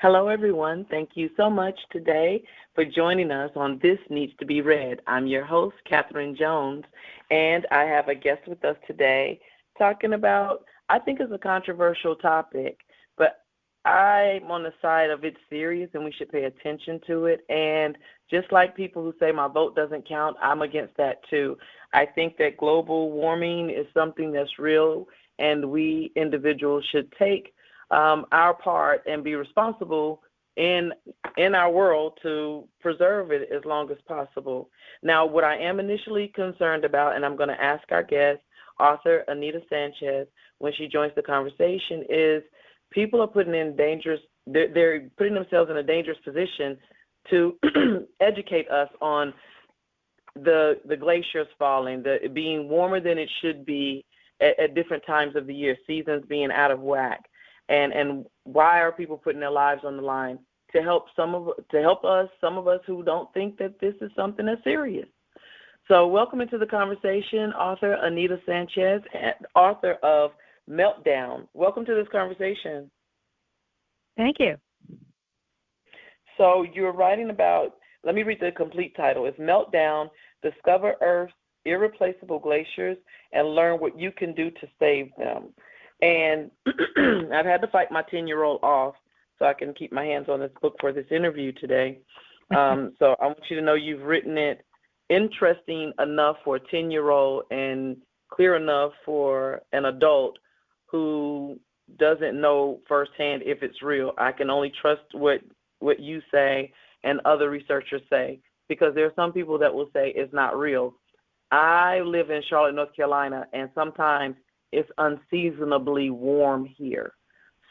Hello, everyone. Thank you so much today for joining us on This Needs to Be Read. I'm your host, Catherine Jones, and I have a guest with us today talking about, I think it's a controversial topic, but I'm on the side of it's serious and we should pay attention to it. And just like people who say my vote doesn't count, I'm against that too. I think that global warming is something that's real, and we individuals should take our part and be responsible in our world to preserve it as long as possible. Now, what I am initially concerned about, and I'm going to ask our guest, author Anita Sanchez, when she joins the conversation, is people are they're putting themselves in a dangerous position to educate us on the glaciers falling, the being warmer than it should be at different times of the year, seasons being out of whack. And why are people putting their lives on the line to help some of us who don't think that this is something that's serious? So welcome into the conversation, author Anita Sanchez, author of Meltdown. Welcome to this conversation. Thank you. So you're writing about, let me read the complete title. It's Meltdown, Discover Earth's Irreplaceable Glaciers and Learn What You Can Do to Save Them. And I've had to fight my 10-year-old off so I can keep my hands on this book for this interview today. So I want you to know you've written it interesting enough for a 10-year-old and clear enough for an adult who doesn't know firsthand if it's real. I can only trust what you say and other researchers say, because there are some people that will say it's not real. I live in Charlotte, North Carolina, and sometimes it's unseasonably warm here.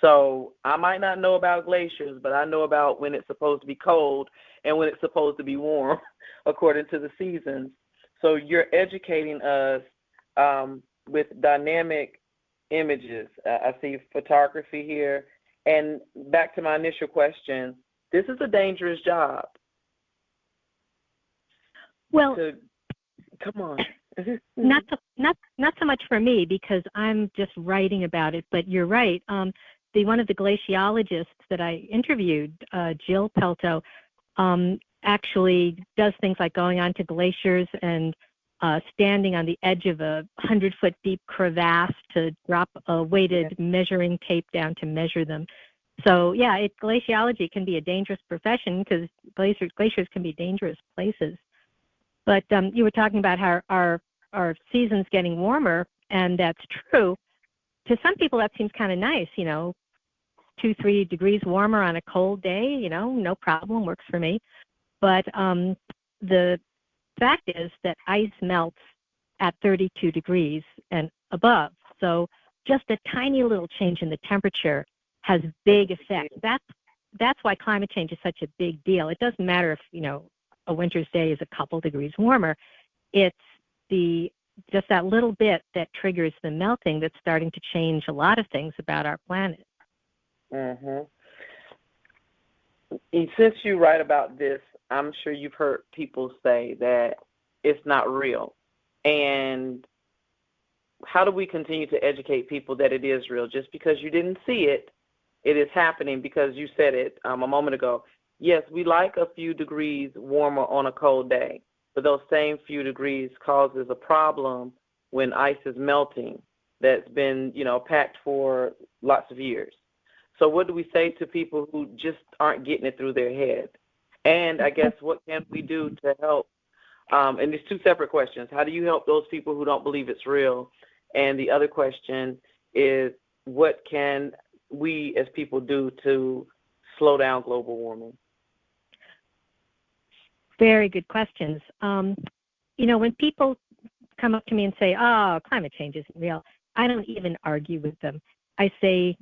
So I might not know about glaciers, but I know about when it's supposed to be cold and when it's supposed to be warm, according to the seasons. So you're educating us with dynamic images. I see photography here. And back to my initial question, this is a dangerous job. Well, come on. Not so much for me, because I'm just writing about it. But you're right. One of the glaciologists that I interviewed, Jill Pelto, actually does things like going onto glaciers and standing on the edge of a 100-foot deep crevasse to drop a weighted measuring tape down to measure them. So yeah, glaciology can be a dangerous profession because glaciers can be dangerous places. But you were talking about how our season's getting warmer, and that's true. To some people, that seems kind of nice, 2-3 degrees warmer on a cold day, no problem, works for me. But the fact is that ice melts at 32 degrees and above. So just a tiny little change in the temperature has big effects. That's why climate change is such a big deal. It doesn't matter if, a winter's day is a couple degrees warmer. It's just that little bit that triggers the melting that's starting to change a lot of things about our planet. Mm-hmm. Since you write about this, I'm sure you've heard people say that it's not real. And how do we continue to educate people that it is real? Just because you didn't see it, it is happening because you said it a moment ago. Yes, we like a few degrees warmer on a cold day, but those same few degrees causes a problem when ice is melting that's been, packed for lots of years. So what do we say to people who just aren't getting it through their head? And I guess what can we do to help? And there's two separate questions. How do you help those people who don't believe it's real? And the other question is, what can we as people do to slow down global warming? Very good questions. When people come up to me and say, oh, climate change isn't real, I don't even argue with them. I say,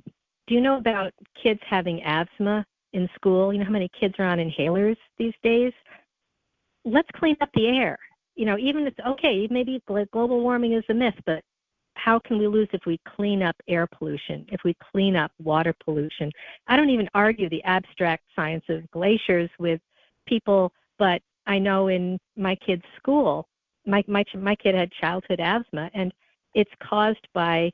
do you know about kids having asthma in school? You know how many kids are on inhalers these days? Let's clean up the air. Even if it's okay, maybe global warming is a myth, but how can we lose if we clean up air pollution, if we clean up water pollution? I don't even argue the abstract science of glaciers with people, but I know in my kid's school, my kid had childhood asthma, and it's caused by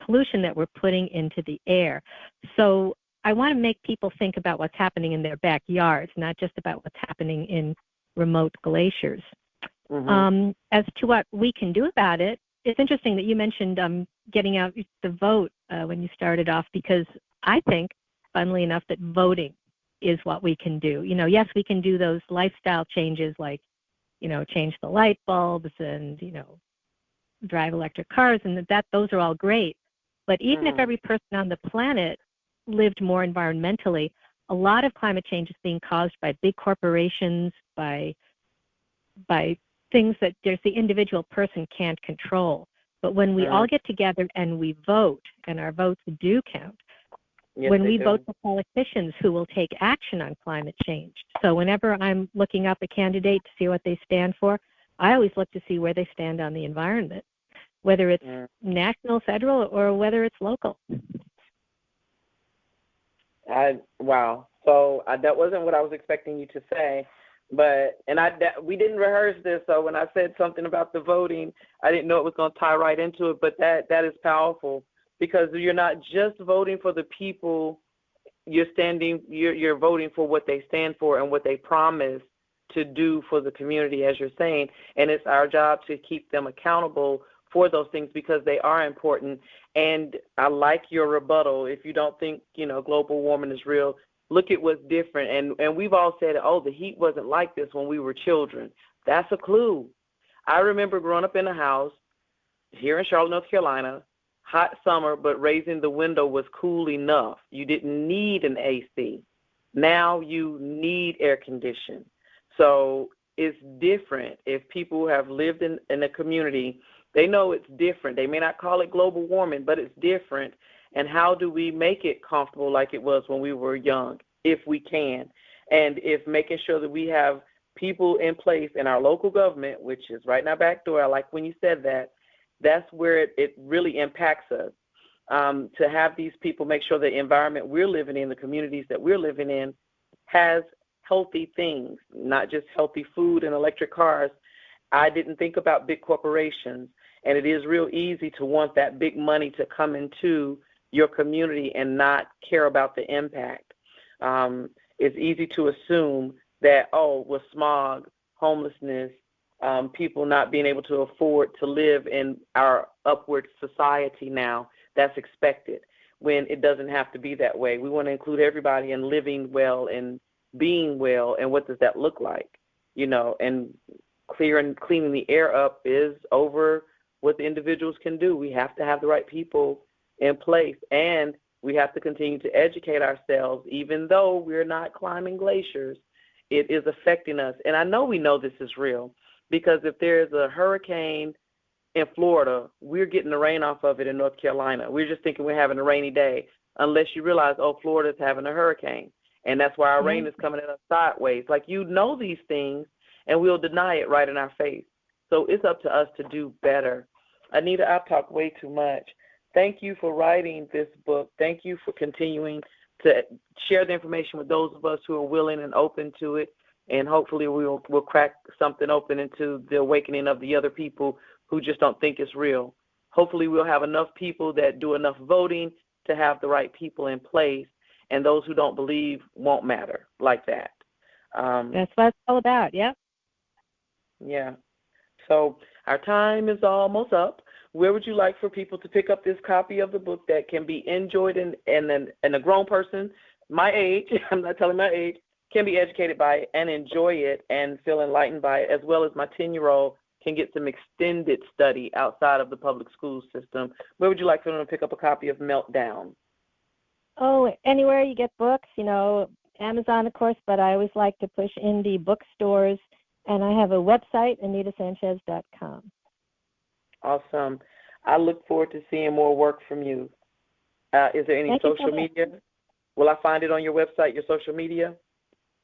pollution that we're putting into the air. So I want to make people think about what's happening in their backyards, not just about what's happening in remote glaciers. As to what we can do about it, it's interesting that you mentioned getting out the vote when you started off, because I think, funnily enough, that voting is what we can do. Yes, we can do those lifestyle changes like, change the light bulbs and, drive electric cars, and those are all great. But even if every person on the planet lived more environmentally, a lot of climate change is being caused by big corporations, by things that there's the individual person can't control. But when we all get together and we vote, and our votes do count, when we vote for politicians who will take action on climate change. So whenever I'm looking up a candidate to see what they stand for, I always look to see where they stand on the environment, whether it's national, federal, or whether it's local. Wow. So that wasn't what I was expecting you to say. But we didn't rehearse this, so when I said something about the voting, I didn't know it was going to tie right into it. But that is powerful, because you're not just voting for the people. You're voting for what they stand for and what they promise to do for the community, as you're saying. And it's our job to keep them accountable for those things, because they are important. And I like your rebuttal. If you don't think global warming is real, look at what's different. And we've all said, oh, the heat wasn't like this when we were children. That's a clue. I remember growing up in a house here in Charlotte, North Carolina, hot summer, but raising the window was cool enough. You didn't need an AC. Now you need air conditioning. So it's different. If people have lived in a community, they know it's different. They may not call it global warming, but it's different. And how do we make it comfortable like it was when we were young, if we can? And if making sure that we have people in place in our local government, which is right in our back door, I like when you said that, that's where it really impacts us, to have these people make sure the environment we're living in, the communities that we're living in, has healthy things, not just healthy food and electric cars. I didn't think about big corporations, and it is real easy to want that big money to come into your community and not care about the impact. It's easy to assume that, with smog, homelessness, people not being able to afford to live in our upward society now, that's expected, when it doesn't have to be that way. We want to include everybody in living well and being well, and what does that look like? And cleaning the air up is over what the individuals can do. We have to have the right people in place, and we have to continue to educate ourselves. Even though we're not climbing glaciers, it is affecting us. And I know we know this is real, because if there's a hurricane in Florida, we're getting the rain off of it in North Carolina. We're just thinking we're having a rainy day, unless you realize, Florida's having a hurricane, and that's why our rain is coming at us sideways. Like, these things, and we'll deny it right in our face. So it's up to us to do better. Anita, I've talked way too much. Thank you for writing this book. Thank you for continuing to share the information with those of us who are willing and open to it. And hopefully we'll crack something open into the awakening of the other people who just don't think it's real. Hopefully we'll have enough people that do enough voting to have the right people in place, and those who don't believe won't matter like that. That's what it's all about, yeah. Yeah. So our time is almost up. Where would you like for people to pick up this copy of the book that can be enjoyed and a grown person, my age, I'm not telling my age, can be educated by it and enjoy it and feel enlightened by it, as well as my 10-year-old can get some extended study outside of the public school system? Where would you like for them to pick up a copy of Meltdown? Oh, anywhere you get books, Amazon, of course, but I always like to push indie bookstores, and I have a website, anitasanchez.com. Awesome. I look forward to seeing more work from you. Is there any social media? Will I find it on your website, your social media?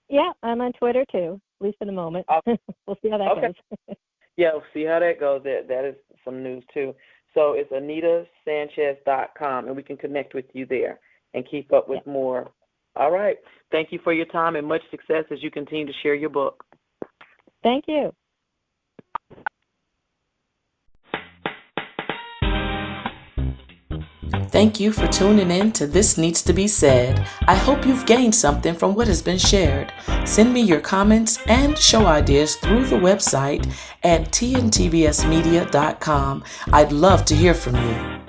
Yeah, I'm on Twitter too, at least for the moment. Awesome. We'll see how that goes. Yeah, we'll see how that goes. That is some news too. So it's anitasanchez.com, and we can connect with you there and keep up with more. All right. Thank you for your time, and much success as you continue to share your book. Thank you. Thank Thank you for tuning in to This Needs to Be Said. I hope you've gained something from what has been shared. Send me your comments and show ideas through the website at tntbsmedia.com. I'd love to hear from you.